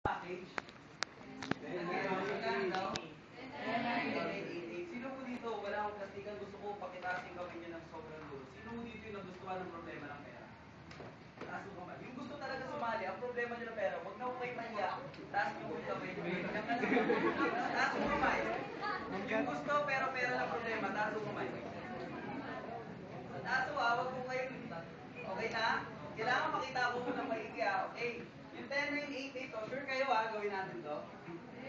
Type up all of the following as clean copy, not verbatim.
package. Sino po dito, wala akong plastikan, gusto ko pakitasin kami nyo ng sobrang gulo. Sino po dito yung nagustuhan ng problema ng pera? Taas mo kamay. Yung gusto talaga sumali, ang problema nyo ng pera, huwag na ko kayo mahiya. Taas nyo po kamay. Taas mo kamay. Yung gusto, pero pera lang problema, taas mo kamay. Taas mo huwag mo kayo. Okay na? Kailangan makita ko muna maigi okay? Yung 10, 9, 8, 8, sure kayo gawin natin to.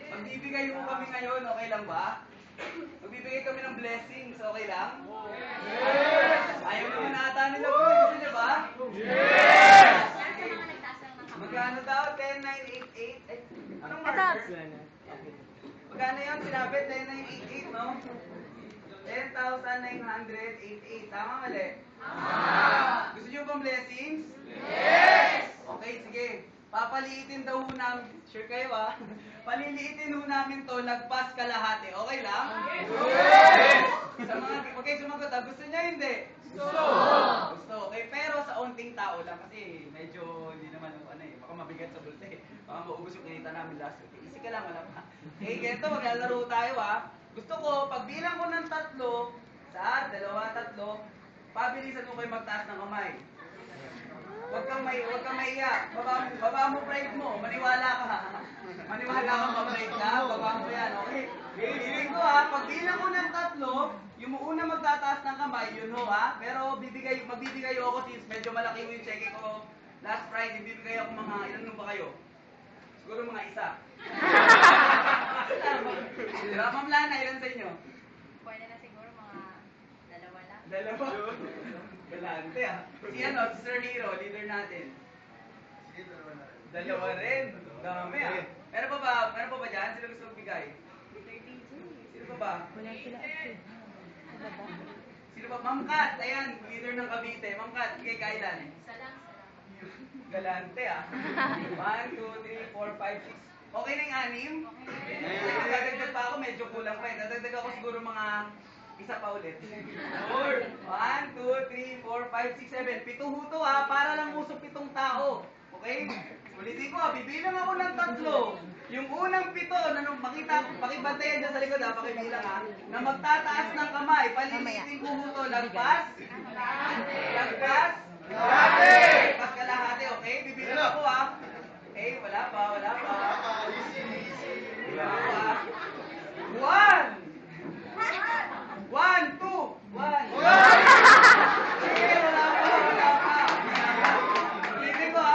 Magbibigay mo kami ngayon, okay lang ba? Magbibigay kami ng blessings, okay lang? Yes! Ayaw naman ata nila po, gusto niyo ba? Yes! Magkano daw? 10, 9, 8, 8? Anong marker? Magkano yun? Sinabi, 10, 9, 8, 8, no? 10,988. Tama mali? Gusto niyo bang blessings? Yes! Okay, sige. Papaliitin daw namin, sure kayo paliliitin namin to, lagpas kalahati. Okay lang? Yes! Sa mga, okay, sumagot gusto niya hindi? Gusto! Gusto, okay. Pero sa onting tao lang, kasi medyo hindi naman baka mabigat sa bulte. Baka maubos yung kinita namin last week. Easy ka lang, wala pa. Okay, ganito, maglalaro tayo Gusto ko, pagbilang ko ng 3, sa 2, 3, pabilisan mo kayo magtaas ng kamay. Huwag kang maiyak. Baba mo pride mo. Maniwala ka. Maniwala ka ma-pride ka. Baba mo yan, okay? Ibig ko pagbilang ko ng 3, yung una magtataas ng kamay, yun Pero magbibigay ako since medyo malaki yung check ko. Last Friday, bibigay ako mga, ilan ba kayo? Siguro mga 1. Diba? Ma'am Lana, ilan sa inyo? Pwede na siguro mga 2 lang. 2? Galante Si Sir Hero, leader natin. Sige, 2 2 rin. Dami Meron pa ba dyan? Sino gusto magbigay? Sino pa ba? Wala sila active. Sino pa? Ma'am Kat, ayan, leader ng Cavite. Ma'am Kat, kay kailan? Isa lang. Galante 1, 2, 3, 4, 5, 6. Okay na yung 6? Dadagdag pa ako, medyo kulang pa Dadagdag ako siguro mga 1 pa ulit. 4, 1, 2, 3, 4, 5, 6, 7. 7 huto para lang usok 7 tao. Okay? Ulitin ko bibilang ako ng 3. Yung unang 7, pakibantayan dyan sa likod pakibilang na magtataas ng kamay. Palilitin ko huto, lagpas. Lagpas. Lagpas kalahati, okay? Bibilang ako Okay, wala pa. Wala pa. 1! 1, 2, 1. Sige, wala pa. Ibig ko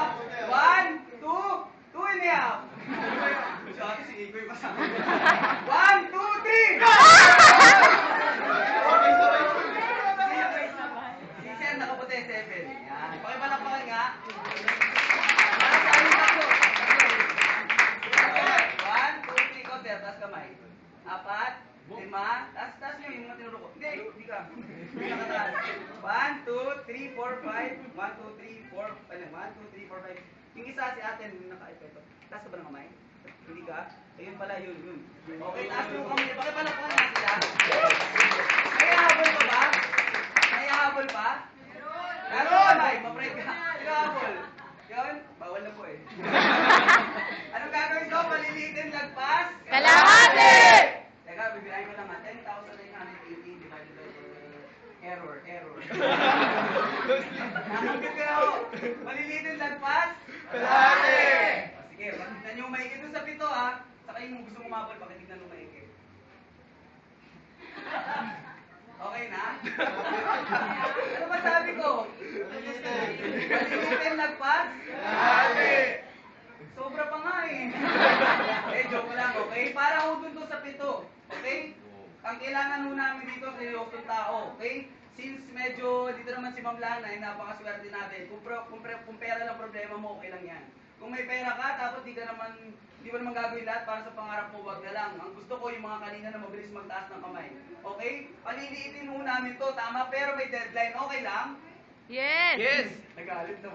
1, 2, 2.5. Sa akin, si Ikoy pa sa akin. 1, 2, 3. Si Sen, nakaputi, 7. Yan. Pakipalakpakan nga. One, 2, 3, konti. Taas kamay. 4, 5, taas nyo yung mga tinuro ko. Hindi ka. Hindi nakataas. 1, 2, 3, 4, 5. 1, 2, 3, 4. 1, 2, 3, 4, 5. Yung isa si ate, naka-epekto. Taas ka ba ng kamay? Hindi ka? Ayun pala, yun. Okay, taas mo kamay. Pakipalakpan nga sila. Nahihabol pa ba? Nahihabol pa? Meron! Ma-break ka. Nahihabol. Yun? Bawal na po Anong gagawin ko? Palilitin, lagpas? Kalahati! Teka, bibilahin ko lang 10,980 divided by error. Nakagit ka ako. Malilitin, lagpas? Kalahati! Sige, pakinggan nyo maigit dun sa 7 Saka yung gusto umabol, pakitignan nyo maigit. Okay na? Ano ba sabi ko? Malilitin, lagpas? Kalahati! Sobra pa nga joke lang, okay? Para ho dun sa 7, okay? Ang kailangan ho namin dito sa seryosong tao, okay? Since medyo dito naman si Ma'am Lana, napakaswerte natin. Kung pera lang problema mo, okay lang yan. Kung may pera ka, tapos di mo naman gagawin lahat para sa pangarap mo, wag na lang. Ang gusto ko yung mga kanina na mabilis magtaas ng kamay. Okay? Paliliitin ho namin to, tama? Pero may deadline, okay lang? Yes! Nagalit na.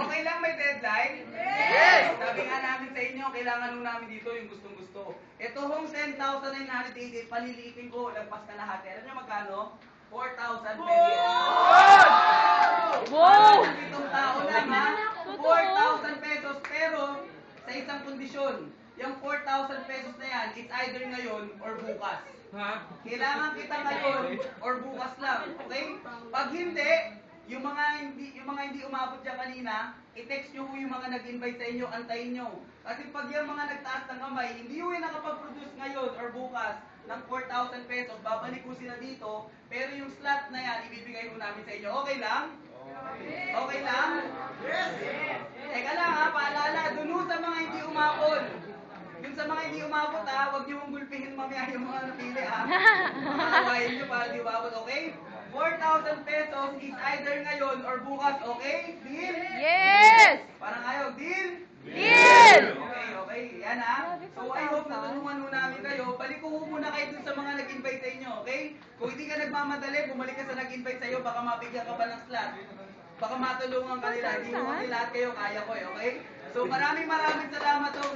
Okay lang may deadline? Yes! Sabi nga namin sa inyo, kailangan nung namin dito yung gustong-gusto. Ito hong 10,988, paliliitin ko, lagpas na lahat. Alam niyo magkano? 4,000 pesos. Wow! Para sa 7 tao lang 4,000 pesos. Pero, sa isang kondisyon. Yung 4,000 pesos na yan, it's either ngayon or bukas. Kailangan kita ngayon or bukas lang, okay? Pag hindi, yung mga hindi umabot dyan kanina, i-text nyo po yung mga nag-invite sa inyo, antayin nyo. Kasi pag yung mga nagtaas ng kamay, hindi yung nakapag-produce ngayon or bukas ng 4,000 pesos, babalik po sila dito, pero yung slot na yan, ibibigay po namin sa inyo. Okay lang? Okay lang? Yes! Teka lang ha, paalala, dun sa mga hindi umabot. Yung sa mga hindi umabot ha, huwag niyo mong gulpihin mamaya yung mga napili ha. Makawain niyo para di umabot, okay? 4,000 pesos is either ngayon or bukas, okay? Deal? Yes! Parang ayaw, deal? Deal! Okay, okay. Yan ha. So I hope na tulungan mo namin kayo. Balik ko muna kayo dun sa mga nag-invite sa inyo, okay? Kung hindi ka nagmamadali, bumalik ka sa nag-invite sa iyo, baka mabigyan ka pa ng slot. Baka matulungan ka nila. Hindi mo kasi lahat kayo kaya ko eh, okay? So maraming salamat, okay?